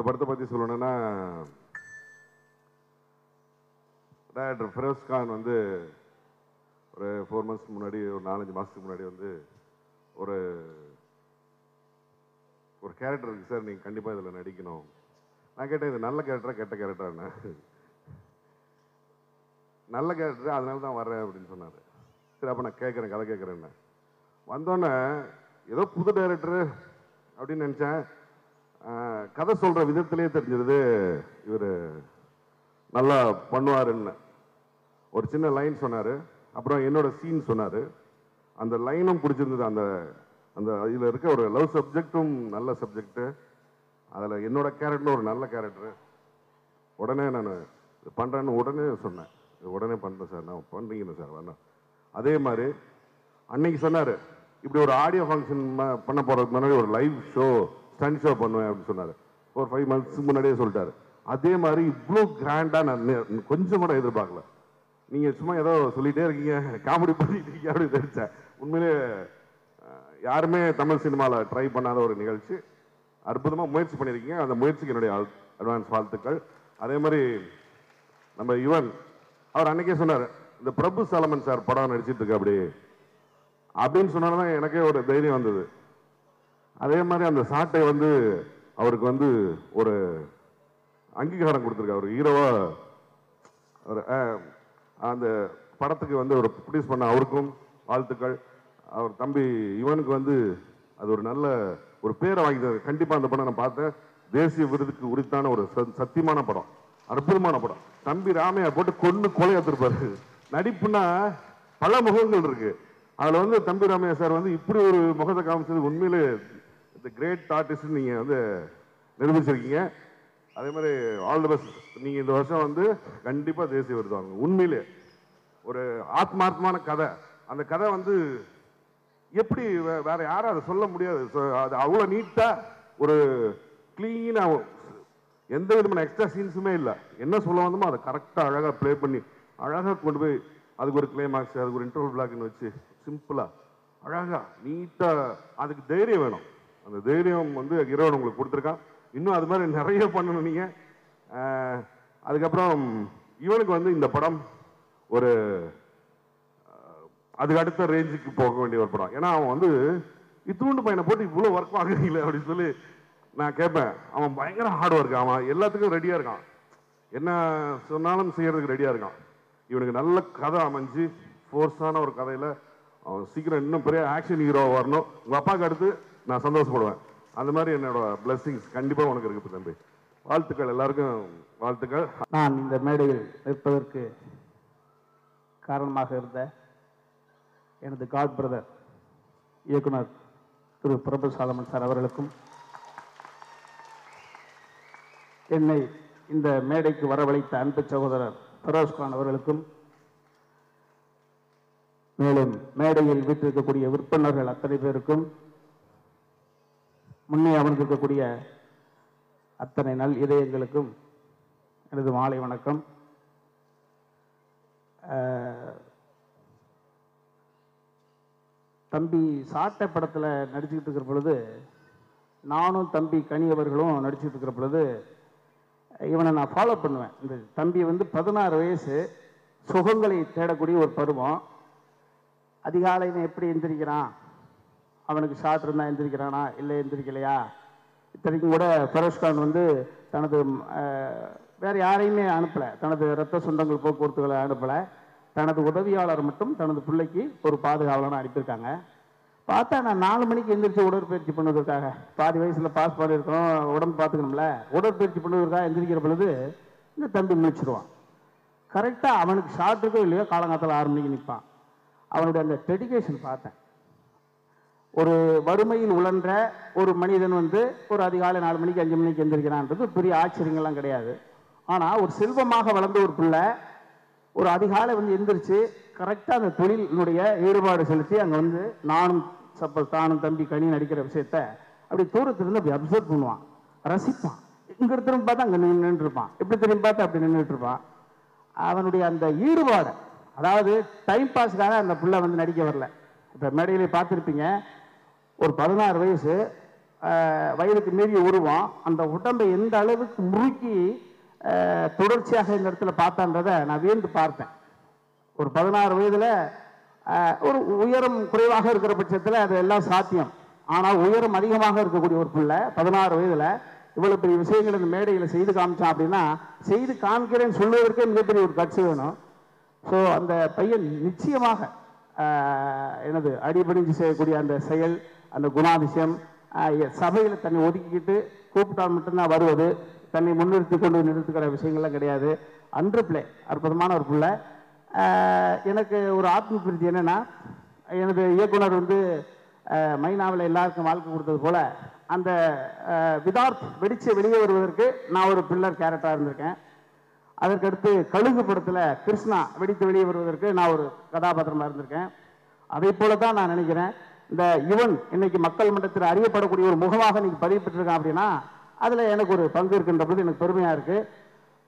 படத்தை பற்றி சொல்லணும்னா, டைரக்டர் ஃபெரோஸ் கான் வந்து ஒரு 4 months முன்னாடி, ஒரு 4-5 மாதத்துக்கு முன்னாடி வந்து ஒரு கேரக்டர் இருக்குது சார், நீங்கள் கண்டிப்பாக இதில் நடிக்கணும். நான் கேட்டேன், இது நல்ல கேரக்டரா கெட்ட கேரக்டரான்னு. நல்ல கேரக்டர், அதனால தான் வர்றேன் அப்படின்னு சொன்னார். சரி, அப்போ நான் கேட்குறேன், கதை கேட்குறேன்னு வந்தோன்னே ஏதோ புது டைரக்டரு அப்படின்னு நினச்சேன். கதை சொல்கிற விதத்திலே தெரிஞ்சது இவர் நல்லா பண்ணுவாருன்னு. ஒரு சின்ன லைன் சொன்னார், அப்புறம் என்னோட சீன் சொன்னார். அந்த லைனும் பிடிச்சிருந்தது. அந்த அந்த இதில் இருக்க ஒரு லவ் சப்ஜெக்டும் நல்ல சப்ஜெக்டு, அதில் என்னோட கேரக்டரும் ஒரு நல்ல கேரக்டரு. உடனே நான் பண்ணுறேன்னு உடனே சொன்னேன், உடனே பண்ணுறேன் சார், நான் பண்ணுறீங்க சார் வேணாம். அதே மாதிரி அன்னைக்கு சொன்னார், இப்படி ஒரு ஆடியோ ஃபங்க்ஷன் பண்ண போகிறதுக்கு முன்னாடி ஒரு லைவ் ஷோ, ஸ்டண்ட் ஷோ பண்ணுவேன் அப்படின்னு சொன்னார். ஒரு 5 months முன்னாடியே சொல்லிட்டாரு. அதே மாதிரி இவ்வளோ கிராண்டாக நான் கொஞ்சம் கூட எதிர்பார்க்கல. நீங்கள் சும்மா ஏதோ சொல்லிகிட்டே இருக்கீங்க, காமெடி பண்ணிட்டு இருக்கீங்க அப்படின்னு தெரிஞ்சேன். உண்மையிலே யாருமே தமிழ் சினிமாவில் ட்ரை பண்ணாத ஒரு நிகழ்ச்சி. அற்புதமாக முயற்சி பண்ணியிருக்கீங்க. அந்த முயற்சிக்கு என்னுடைய அட்வான்ஸ் வாழ்த்துக்கள். அதே மாதிரி நம்ம யுவன் அவர் அன்னைக்கே சொன்னார், இந்த பிரபு சாலமன் சார் படம் நடிச்சிட்டு இருக்கு அப்படி அப்படின்னு சொன்னால்தான் எனக்கே ஒரு தைரியம் வந்தது. அதே மாதிரி அந்த சாட்டை வந்து அவருக்கு வந்து ஒரு அங்கீகாரம் கொடுத்துருக்காரு. ஒரு ஹீரோவா ஒரு அந்த படத்துக்கு வந்து ஒரு ப்ரொடியூஸ் பண்ண அவருக்கும் வாழ்த்துக்கள். அவர் தம்பி இவனுக்கு வந்து அது ஒரு நல்ல ஒரு பேரை வாங்கிட்டாரு. கண்டிப்பாக அந்த படம் நான் பார்த்தேன். தேசிய விருதுக்கு உரித்தான ஒரு சத்தியமான படம், அற்புதமான படம். தம்பி ராமையா போட்டு கொண்டு கொலையாத்திருப்பாரு. நடிப்புனா பல முகங்கள் இருக்கு. அதில் வந்து தம்பி ராமையா சார் வந்து இப்படி ஒரு முகத்தை காமிச்சது உண்மையிலே இந்த கிரேட் ஆர்டிஸ்ட் நீங்கள் வந்து நிரூபிச்சிருக்கீங்க. அதே மாதிரி ஆல் தி பெஸ்ட். நீங்கள் இந்த வருஷம் வந்து கண்டிப்பாக தேசிய விருது வாங்க. உண்மையிலே ஒரு ஆத்மார்த்தமான கதை. அந்த கதை வந்து எப்படி வேற யாரும் அதை சொல்ல முடியாது. அது அவ்வளோ நீட்டாக ஒரு கிளீனாக, எந்த விதமான எக்ஸ்ட்ரா சீன்ஸுமே இல்லை. என்ன சொல்ல வந்தோமோ அதை கரெக்டாக அழகாக ப்ளே பண்ணி அழகாக கொண்டு போய் அதுக்கு ஒரு கிளைமாக்ஸ், அதுக்கு ஒரு இன்டர்வல் பிளாக்னு வச்சு சிம்பிளாக அழகாக நீட்டாக. அதுக்கு தைரியம் வேணும். அந்த தைரியம் வந்து இறைவன் உங்களுக்கு கொடுத்துருக்கான். இன்னும் அது மாதிரி நிறைய பண்ணணும் நீங்கள். அதுக்கப்புறம் இவனுக்கு வந்து இந்த படம் ஒரு அதுக்கு அடுத்த ரேஞ்சுக்கு போக வேண்டிய ஒரு படம். ஏன்னா அவன் வந்து இத்தூண்டு பையனை போட்டு இவ்வளோ ஒர்க் ஆகுறீங்களே அப்படின்னு சொல்லி நான் கேட்பேன். அவன் பயங்கர ஹார்ட் ஒர்க், அவன் எல்லாத்துக்கும் ரெடியாக இருக்கான், என்ன சொன்னாலும் செய்யறதுக்கு ரெடியாக இருக்கான். இவனுக்கு நல்ல கதை அமைஞ்சு ஃபோர்ஸான ஒரு கதையில் அவன் சீக்கிரம் இன்னும் பெரிய ஆக்ஷன் ஹீரோவாக வரணும். உங்கள் அப்பாவுக்கு அடுத்து நான் சந்தோஷப்படுவேன். அந்த மாதிரி என்னோட பிளெஸிங்ஸ் கண்டிப்பாக உனக்கு இருக்கு தம்பி. வாழ்த்துக்கள், எல்லாருக்கும் வாழ்த்துக்கள். நான் இந்த மேடையில் நிற்பதற்கு காரணமாக இருந்த எனது காட் பிரதர் இயக்குனர் திரு பிரபு சாலமன் சார் அவர்களுக்கும், என்னை இந்த மேடைக்கு வரவழைத்த அன்பு சகோதரர் ஃபெரோஸ் கான் அவர்களுக்கும், மேலும் மேடையில் வீட்டிருக்கக்கூடிய விற்பனர்கள் அத்தனை பேருக்கும், முன்னே அமர்ந்திருக்கக்கூடிய அத்தனை நல் இதயங்களுக்கும் எனது மாலை வணக்கம். தம்பி சாட்டை படத்தில் நடிச்சுக்கிட்டு இருக்கிற பொழுது, நானும் தம்பி கனி அவர்களும் நடிச்சுக்கிட்டு இருக்கிற பொழுது இவனை நான் ஃபாலோ பண்ணுவேன். இந்த தம்பி வந்து 16 வயசு, சுகங்களை தேடக்கூடிய ஒரு பருவம். அதிகாலையில் எப்படி எந்திரிக்கிறான், அவனுக்கு ஷாட் இருந்தால் எந்திரிக்கிறானா இல்லை எந்திரிக்கலையா. இத்தனைக்கும் கூட ஃபெரோஸ் கான் வந்து தனது வேறு யாரையுமே அனுப்பலை, தனது இரத்த சொந்தங்கள் போக்குவரத்துகளை அனுப்பலை, தனது உதவியாளர் மட்டும் தனது பிள்ளைக்கு ஒரு பாதுகாவலனை அனுப்பியிருக்காங்க. பார்த்தா நான் 4 மணிக்கு எந்திரிச்சு உடற்பயிற்சி பண்ணுவதற்காக, பாதி வயசில் பாஸ் பண்ணியிருக்கோம், உடம்பு பார்த்துக்கணும்ல, உடற்பயிற்சி பண்ணுவதற்காக எந்திரிக்கிற பொழுது இந்த தம்பி முடிச்சிடுவான். கரெக்டாக அவனுக்கு ஷார்ட் இருக்கோ இல்லையோ காலங்காலத்தில் 6 மணிக்கு நிற்பான். அவனுடைய அந்த டெடிகேஷன் பார்த்தேன். ஒரு வறுமையில் உழன்ற ஒரு மனிதன் வந்து ஒரு அதிகாலை 4 மணிக்கு 5 மணிக்கு எந்திரிக்கிறான்றது பெரிய ஆச்சரியங்கள்லாம் கிடையாது. ஆனால் ஒரு செல்வமாக வளர்ந்த ஒரு பிள்ளை ஒரு அதிகாலை வந்து எந்திரிச்சு கரெக்டாக அந்த தொழிலினுடைய ஈடுபாடு செலுத்தி அங்கே வந்து நானும் தானும் தம்பி கனி நடிக்கிற விஷயத்த அப்படி தூரத்திலிருந்து அப்படி அப்சர்வ் பண்ணுவான், ரசிப்பான். இங்கே திரும்ப பார்த்தா அங்கே நின்றுருப்பான், இப்படி திரும்பி பார்த்தா அப்படி நின்றுட்டு இருப்பான். அவனுடைய அந்த ஈடுபாடு, அதாவது டைம் பாஸ்க்காக அந்த பிள்ளை வந்து நடிக்க வரல. இப்போ மேடையிலே பார்த்துருப்பீங்க, ஒரு 16 வயசு வயதுக்கு மீறிய உருவம், அந்த உடம்பை எந்த அளவுக்கு முறுக்கி தொடர்ச்சியாக இந்த இடத்துல பார்த்தான்றதை நான் வியந்து பார்த்தேன். ஒரு 16 வயதில் ஒரு உயரம் குறைவாக இருக்கிற பட்சத்தில் அது எல்லாம் சாத்தியம். ஆனால் உயரம் அதிகமாக இருக்கக்கூடிய ஒரு பிள்ளை 16 வயதில் இவ்வளோ பெரிய விஷயங்கள் இந்த மேடையில் செய்து காமிச்சான் அப்படின்னா, செய்து காமிக்கிறேன்னு சொல்லுவதற்கே மிகப்பெரிய ஒரு கட்சி வேணும். ஸோ அந்த பையன் நிச்சயமாக எனது அடிபணிஞ்சு செய்யக்கூடிய அந்த செயல், அந்த குணாதிசயம், சபையில் தன்னை ஒதுக்கிக்கிட்டு கூப்பிட்டால் மட்டும்தான் வருவது, தன்னை முன்னிறுத்தி கொண்டு நிறுத்துக்கிற விஷயங்கள்லாம் கிடையாது. அன்று பிள்ளை அற்புதமான ஒரு பிள்ளை. எனக்கு ஒரு ஆத்ம பிரீதி என்னென்னா, எனது இயக்குனர் வந்து மைனாவில் எல்லாருக்கும் வாழ்க்கை கொடுத்தது போல் அந்த விதார்த் வெடித்து வெளியே வருவதற்கு நான் ஒரு பில்லர் கேரக்டராக இருந்திருக்கேன். அதற்கடுத்து கழுகு படத்தில் கிருஷ்ணா வெடித்து வெளியே வருவதற்கு நான் ஒரு கதாபாத்திரமாக இருந்திருக்கேன். அதே போல தான் நான் நினைக்கிறேன், இந்த யுவன் இன்னைக்கு மக்கள் மன்றத்தில் அறியப்படக்கூடிய ஒரு முகமாக இன்னைக்கு பதிவு பெற்றிருக்கான் அப்படின்னா அதில் எனக்கு ஒரு பங்கு இருக்கின்ற பொழுது எனக்கு பெருமையாக இருக்குது.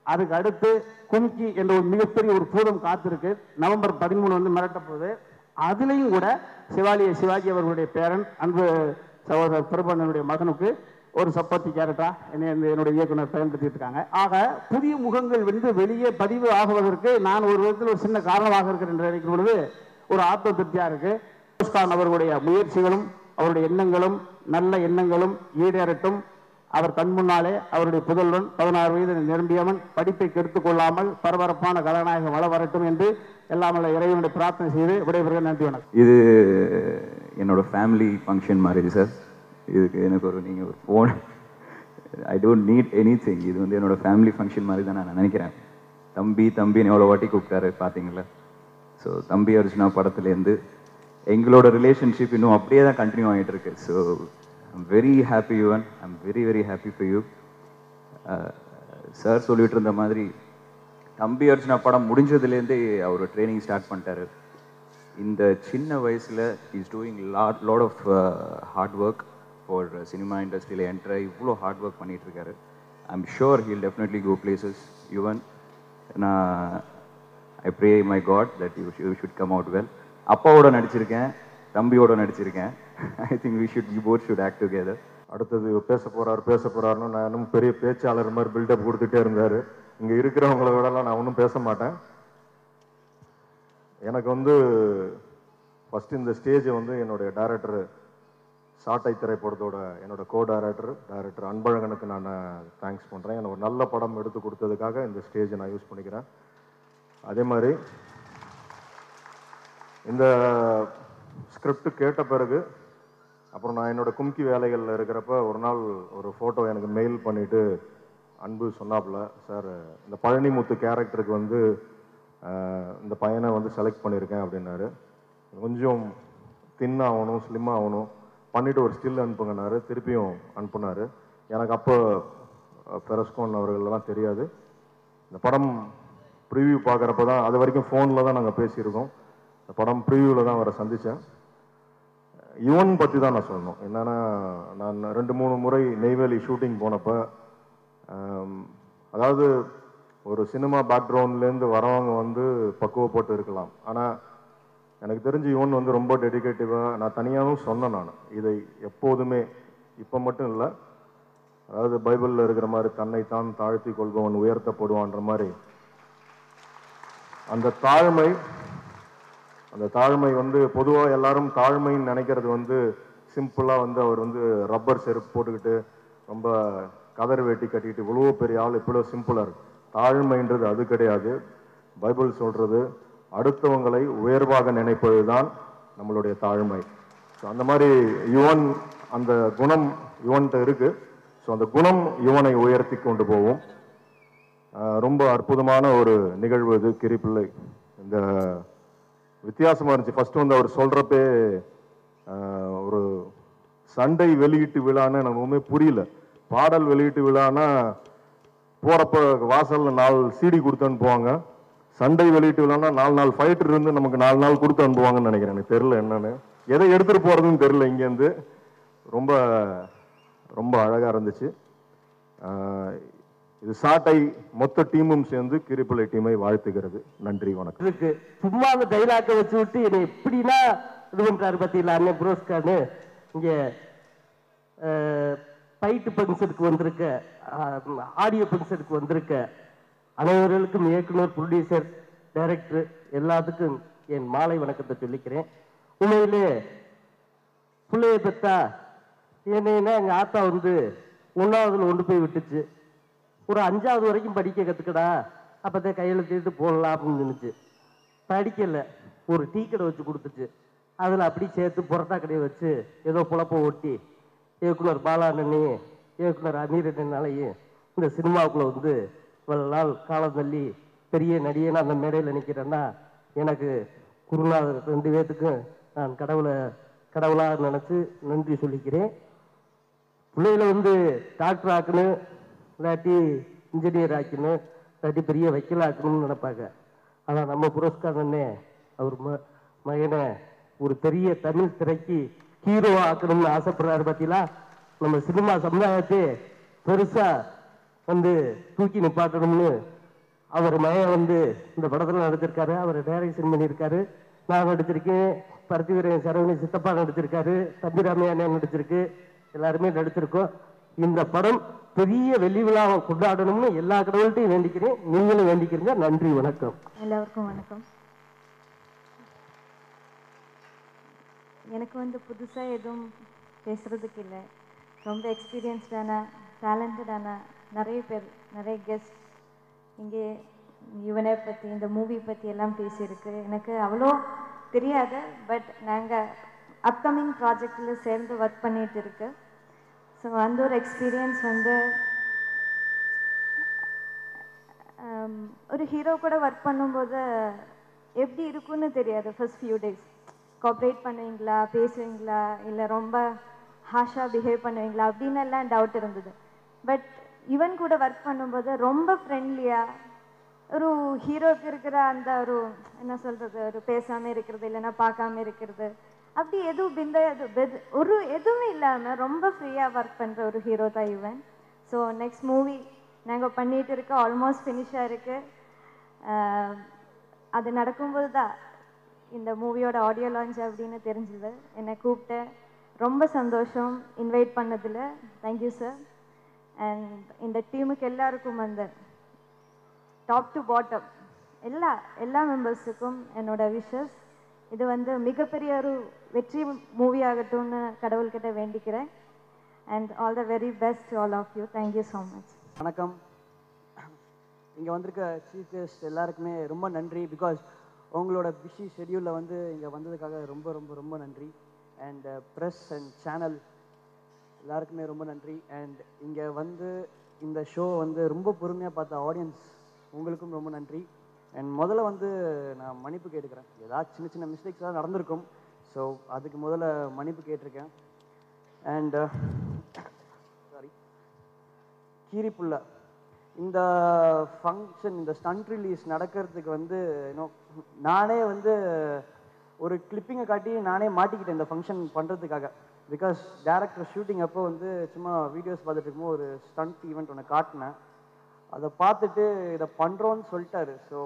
அதுக்கு அடுத்து கும்கி என்ற ஒரு மிகப்பெரிய ஒரு பூதம் காத்திருக்கு. நவம்பர் 13 வந்து மிரட்ட போகுது. அதுலேயும் கூட சிவாஜி அவர்களுடைய பேரன் அன்பு சகோதரர் பிரபண்ணனுடைய மகனுக்கு ஒரு சப்போர்ட்டி கேரக்டரா என்னுடைய இயக்குனர் பயன்படுத்திட்டு இருக்காங்க. ஆக புதிய முகங்கள் வந்து வெளியே பதிவு ஆகுவதற்கு நான் ஒரு விதத்தில் ஒரு சின்ன காரணமாக இருக்கிறேன் என்று நினைக்கும் பொழுது ஒரு ஆத்ம திருப்தியா இருக்கு. அவர்களுடைய முயற்சிகளும் அவருடைய எண்ணங்களும் நல்ல எண்ணங்களும் ஈடேறட்டும். அவர் கண் முன்னாலே அவருடைய புதல்வன் 16 வயது நிரம்பியவன் படிப்பை கெடுத்துக் கொள்ளாமல் பரபரப்பான கதாநாயகம் வள வரட்டும் என்று எல்லாமல்ல இறைவனுடைய பிரார்த்தனை செய்து விடைபெறுகிறேன். நன்றி, வணக்கம். இது என்னோட ஃபேமிலி ஃபங்க்ஷன் மாதிரி சார். இதுக்கு எனக்கு நீங்கள் ஒரு phone, I don't need any thing. இது வந்து என்னோட ஃபேமிலி ஃபங்க்ஷன் மாதிரி தான் நான் நினைக்கிறேன். தம்பின்னு எவ்வளோ வாட்டி கூப்பிட்டாரு பார்த்தீங்களா. ஸோ தம்பி அர்ஜுனா படத்துலேருந்து எங்களோட ரிலேஷன்ஷிப் இன்னும் அப்படியே தான் கண்டினியூ ஆகிட்டு இருக்கு. So I'm very happy Yuvan, I'm very very happy for you. Sir சொல்லிட்டு இருந்த மாதிரி தம்பி அர்ஜுனா படம் முடிஞ்சதுலேருந்தே அவர் ட்ரைனிங் ஸ்டார்ட் பண்ணிட்டாரு. இந்த சின்ன வயசில் is doing lot of hard work for cinema இண்டஸ்ட்ரியில் என்ட்ரு இவ்வளோ ஹார்ட் ஒர்க் பண்ணிகிட்ருக்காரு. I'm sure he'll definitely go places. Yuvan, நான் I pray my God that you should come out well. அப்பாவோட நடிச்சிருக்கேன், தம்பியோட நடிச்சிருக்கேன். I think you both should act together. அடுத்தது பேச போகிறாருன்னு நான் இன்னும் பெரிய பேச்சாளர் மாதிரி பில்டப் கொடுத்துட்டே இருந்தார். இங்கே இருக்கிறவங்கள விடலாம் நான் ஒன்றும் பேச மாட்டேன். எனக்கு வந்து ஃபஸ்ட்டு இந்த ஸ்டேஜை வந்து என்னுடைய டைரக்டர், சாட்டை திரைப்படத்தோட என்னோட டைரக்டர் அன்பழகனுக்கு நான் தேங்க்ஸ் பண்ணுறேன். எனக்கு ஒரு நல்ல படம் எடுத்து கொடுத்ததுக்காக இந்த ஸ்டேஜை நான் யூஸ் பண்ணிக்கிறேன். அதே மாதிரி இந்த ஸ்கிரிப்ட் கேட்ட பிறகு அப்புறம் நான் என்னோட கும்கி வேலைகளில் இருக்கிறப்ப ஒரு நாள் ஒரு ஃபோட்டோ எனக்கு மெயில் பண்ணிவிட்டு அன்பு சொன்னாப்புல, சார் இந்த பழனிமுத்து கேரக்டருக்கு வந்து இந்த பையனை வந்து செலக்ட் பண்ணியிருக்கேன் அப்படின்னாரு. கொஞ்சம் தின்னாகணும், ஸ்லிம் ஆகணும், பண்ணிவிட்டு ஒரு ஸ்டில் அனுப்புங்கன்னாரு. திருப்பியும் அனுப்புனார். எனக்கு அப்போ பெரஸ்கோன் அவர்களெல்லாம் தெரியாது. இந்த படம் ப்ரிவியூ பார்க்குறப்ப தான், அது வரைக்கும் ஃபோனில் தான் நாங்கள் பேசியிருக்கோம். இந்த படம் ப்ரிவியூவில் தான் அவரை சந்தித்தேன். யுவன் பற்றி தான் நான் சொல்லணும். என்னென்னா, நான் 2-3 முறை நெய்வேலி ஷூட்டிங் போனப்போ, அதாவது ஒரு சினிமா பேக்ரவுண்ட்லேருந்து வரவங்க வந்து பக்குவப்பட்டு இருக்கலாம். ஆனால் எனக்கு தெரிஞ்சு யுவன் வந்து ரொம்ப டெடிகேட்டிவாக, நான் தனியாகவும் சொன்னேன். நான் இதை எப்போதுமே, இப்போ மட்டும் இல்லை, அதாவது பைபிளில் இருக்கிற மாதிரி தன்னைத்தான் தாழ்த்தி கொள்பவன் உயர்த்தப்படுவான்ற மாதிரி அந்த தாழ்மை வந்து பொதுவாக எல்லாரும் தாழ்மைன்னு நினைக்கிறது வந்து சிம்பிளாக வந்து அவர் வந்து ரப்பர் செருப்பு போட்டுக்கிட்டு ரொம்ப கதர் வேட்டி கட்டிக்கிட்டு இவ்வளோ பெரிய ஆள் இவ்வளோ சிம்பிளாக இருக்கு. தாழ்மைன்றது அது கிடையாது. பைபிள் சொல்கிறது அடுத்தவங்களை உயர்வாக நினைப்பது தான் நம்மளுடைய தாழ்மை. ஸோ அந்த மாதிரி யுவன், அந்த குணம் யுவன்கிட்ட இருக்குது. ஸோ அந்த குணம் யுவனை உயர்த்தி கொண்டு போகும். ரொம்ப அற்புதமான ஒரு நிகழ்வு இது. கிரிப்பிள்ளை இந்த வித்தியாசமாக இருந்துச்சு. ஃபஸ்ட்டு வந்து அவர் சொல்கிறப்பே ஒரு சண்டை வெளியீட்டு விழான்னு எனக்கு ஒன்றுமே புரியல. பாடல் வெளியீட்டு விழான்னா போகிறப்ப வாசலில் 4 CD கொடுத்து அனுப்புவாங்க. சண்டை வெளியீட்டு விழான்னா 4 ஃபைட்டர் இருந்து நமக்கு 4 நாள் கொடுத்து அனுப்புவாங்கன்னு நினைக்கிறேன். எனக்கு தெரில என்னன்னு, எதை எடுத்துகிட்டு போகிறதுன்னு தெரில. இங்கேருந்து ரொம்ப ரொம்ப அழகாக இருந்துச்சு. இது சாட்டை மொத்த டீமும் சேர்ந்து கிரிப்பிள்ளை டீமை வாழ்த்துகிறது. நன்றி, வணக்கம். இருக்கு சும்மா அந்த டைலாக்கை வச்சு விட்டு இதை எப்படின்னா இது பண்றாரு பத்தியில அண்ணன் புரோஸ்கார்னு இங்க ஃபைட்டு ஃபங்க்ஷனுக்கு வந்திருக்க, ஆடியோ ஃபங்க்ஷனுக்கு வந்திருக்க அனைவர்களுக்கும் இயக்குனர், ப்ரொடியூசர், டைரக்டர் எல்லாத்துக்கும் என் மாலை வணக்கத்தை சொல்லிக்கிறேன். உண்மையிலே பிள்ளைய பெற்றா என்னன்னா எங்கள் ஆத்தா வந்து 1ஆவதுல கொண்டு போய் விட்டுச்சு. ஒரு 5ஆவது வரைக்கும் படிக்க கற்றுக்கடா, அப்போதான் கையெழுத்திட்டு போடலாம் அப்படின்னு நினைச்சு. படிக்கலை, ஒரு டீ கடை வச்சு கொடுத்துச்சு. அதில் அப்படி சேர்த்து புரோட்டா கடையை வச்சு ஏதோ புழப்ப ஓட்டி இயக்குனர் பாலாண்ணனையும் இயக்குனர் அமீரனாலையும் இந்த சினிமாவுக்குள்ள வந்து இவ்வளவு நாள் காலம் தள்ளி பெரிய நடிகை அந்த மேடையில் நிற்கிறேன்னா எனக்கு குருநாதர் 2 பேத்துக்கும் நான் கடவுளாக நினச்சி நன்றி சொல்லிக்கிறேன். பிள்ளைகளை வந்து டாக்டர் ஆக்கணும், இல்லாட்டி இன்ஜினியர் ஆக்கணும், இல்லாட்டி பெரிய வக்கீல் ஆக்கணும்னு நினைப்பாங்க. ஆனால் நம்ம புரஸ்காரனே அவர் மகனை ஒரு பெரிய தமிழ் திரைக்கு ஹீரோ ஆக்கணும்னு ஆசைப்படுறாரு. பார்த்தீங்களா, நம்ம சினிமா சமுதாயத்தை பெருசா வந்து தூக்கி நிப்பாட்டணும்னு அவர் மகன் வந்து இந்த படத்தில் நடிச்சிருக்காரு. அவர் டைரக்ஷன் பண்ணியிருக்காரு, நான் நடிச்சிருக்கேன், பருத்திவீரன் சரவணி சித்தப்பா நடிச்சிருக்காரு, தம்பிராமையா நடிச்சிருக்கு, எல்லாருமே நடிச்சிருக்கோம். இந்த படம் பெரிய வெள்ளி விழாவை கொண்டாடணும்னு எல்லா கடவுள்கிட்டையும் வேண்டிக்கிறேன். நீங்களும் வேண்டிக்கிறீங்க. நன்றி, வணக்கம். எல்லாருக்கும் வணக்கம். எனக்கு வந்து புதுசாக எதுவும் பேசுகிறதுக்கு இல்லை. ரொம்ப எக்ஸ்பீரியன்ஸ்டான, டேலண்டடான நிறைய பேர், நிறைய கெஸ்ட் இங்கே இவனை பற்றி, இந்த மூவி பற்றி எல்லாம் பேசியிருக்கு. எனக்கு அவ்வளோ தெரியாது, பட் நாங்கள் அப்கமிங் ப்ராஜெக்டில் சேர்ந்து ஒர்க் பண்ணிகிட்டு இருக்கு. ஸோ அந்த ஒரு எக்ஸ்பீரியன்ஸ் வந்து ஒரு ஹீரோ கூட ஒர்க் பண்ணும்போது எப்படி இருக்குன்னு தெரியாது. ஃபர்ஸ்ட் ஃபியூ டேஸ் கோஆப்ரேட் பண்ணுவீங்களா, பேசுவீங்களா, இல்லை ரொம்ப ஹாஷாக பிஹேவ் பண்ணுவீங்களா அப்படின்னு எல்லாம் டவுட் இருந்தது. பட் இவன் கூட ஒர்க் பண்ணும்போது ரொம்ப ஃப்ரெண்ட்லியாக, ஒரு ஹீரோக்கு இருக்கிற அந்த ஒரு என்ன சொல்கிறது, ஒரு பேசாமல் இருக்கிறது, இல்லைன்னா பார்க்காம இருக்கிறது, அப்படி எதுவும் ஒரு எதுவுமே இல்லாமல் ரொம்ப ஃப்ரீயாக ஒர்க் பண்ணுற ஒரு ஹீரோ தான் இவன். ஸோ நெக்ஸ்ட் மூவி நாங்கள் பண்ணிகிட்டு இருக்க ஆல்மோஸ்ட் ஃபினிஷாக இருக்குது. அது நடக்கும்போது தான் இந்த மூவியோட ஆடியோ லான்ச் அப்படின்னு தெரிஞ்சுது. என்னை கூப்பிட்டு ரொம்ப சந்தோஷம் இன்வைட் பண்ணதில். Thank you sir. அண்ட் இந்த டீமுக்கு எல்லாருக்கும் வந்து டாப் டு பாட்டம் எல்லா மெம்பர்ஸுக்கும் என்னோட விஷஸ். இது வந்து மிகப்பெரிய ஒரு வெற்றி மூவி ஆகட்டும்னு கடவுள்கிட்ட வேண்டிக்கிறேன். And all the very best all of you. Thank you so much. வணக்கம். இங்கே வந்திருக்க சீஃப் கெஸ்ட் எல்லாருக்குமே ரொம்ப நன்றி. பிகாஸ் உங்களோட பிஸி ஷெட்யூலில் வந்து இங்கே வந்ததுக்காக ரொம்ப ரொம்ப ரொம்ப நன்றி. அண்ட் ப்ரெஸ் அண்ட் சேனல் எல்லாருக்குமே ரொம்ப நன்றி. அண்ட் இங்கே வந்து இந்த ஷோ வந்து ரொம்ப பொறுமையாக பார்த்த ஆடியன்ஸ் உங்களுக்கும் ரொம்ப நன்றி. அண்ட் முதல்ல வந்து நான் மன்னிப்பு கேட்டுக்கிறேன். ஏதாவது சின்ன சின்ன மிஸ்டேக்ஸ்லாம் நடந்திருக்கும். ஸோ அதுக்கு முதல்ல மன்னிப்பு கேட்டிருக்கேன். அண்ட் சாரி, கீரிப்புள்ள இந்த ஃபங்க்ஷன், இந்த ஸ்டண்ட் ரிலீஸ் நடக்கிறதுக்கு வந்து நானே வந்து ஒரு கிளிப்பிங்கை காட்டி நானே மாட்டிக்கிட்டேன் இந்த ஃபங்க்ஷன் பண்ணுறதுக்காக. பிகாஸ் டேரக்டர் ஷூட்டிங் அப்போ வந்து சும்மா வீடியோஸ் பார்த்துட்டு இருக்கும்போது ஒரு ஸ்டண்ட் ஈவெண்ட் ஒன்று காட்டினேன். அதை பார்த்துட்டு இதை பண்ணுறோன்னு சொல்லிட்டாரு. ஸோ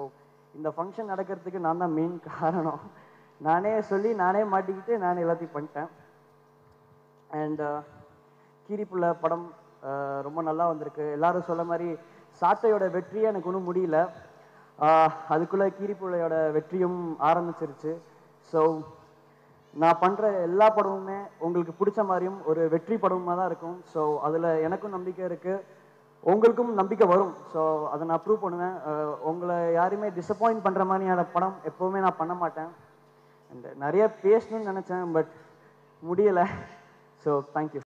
இந்த ஃபங்க்ஷன் நடக்கிறதுக்கு நான் தான் மெயின் காரணம். நானே சொல்லி நானே மாட்டிக்கிட்டு நானே எல்லாத்தையும் பண்ணிட்டேன். அண்ட் கீரிப்புள்ள படம் ரொம்ப நல்லா வந்திருக்கு. எல்லாரும் சொல்ல மாதிரி சாட்டையோட வெற்றியே எனக்கு ஒன்றும் முடியல, அதுக்குள்ளே கீரிப்புள்ளையோட வெற்றியும் ஆரம்பிச்சிருச்சு. ஸோ நான் பண்ணுற எல்லா படமுமே உங்களுக்கு பிடிச்ச மாதிரியும் ஒரு வெற்றி படமாக தான் இருக்கும். ஸோ அதில் எனக்கும் நம்பிக்கை இருக்குது, உங்களுக்கும் நம்பிக்கை வரும். ஸோ அதை நான் ப்ரூவ் பண்ணுவேன். உங்களை யாரையுமே டிசப்பாயிண்ட் பண்ணுற மாதிரியான படம் எப்போவுமே நான் பண்ண மாட்டேன். அண்ட் நிறைய பேசணும்னு நினச்சேன், பட் முடியலை. So thank you.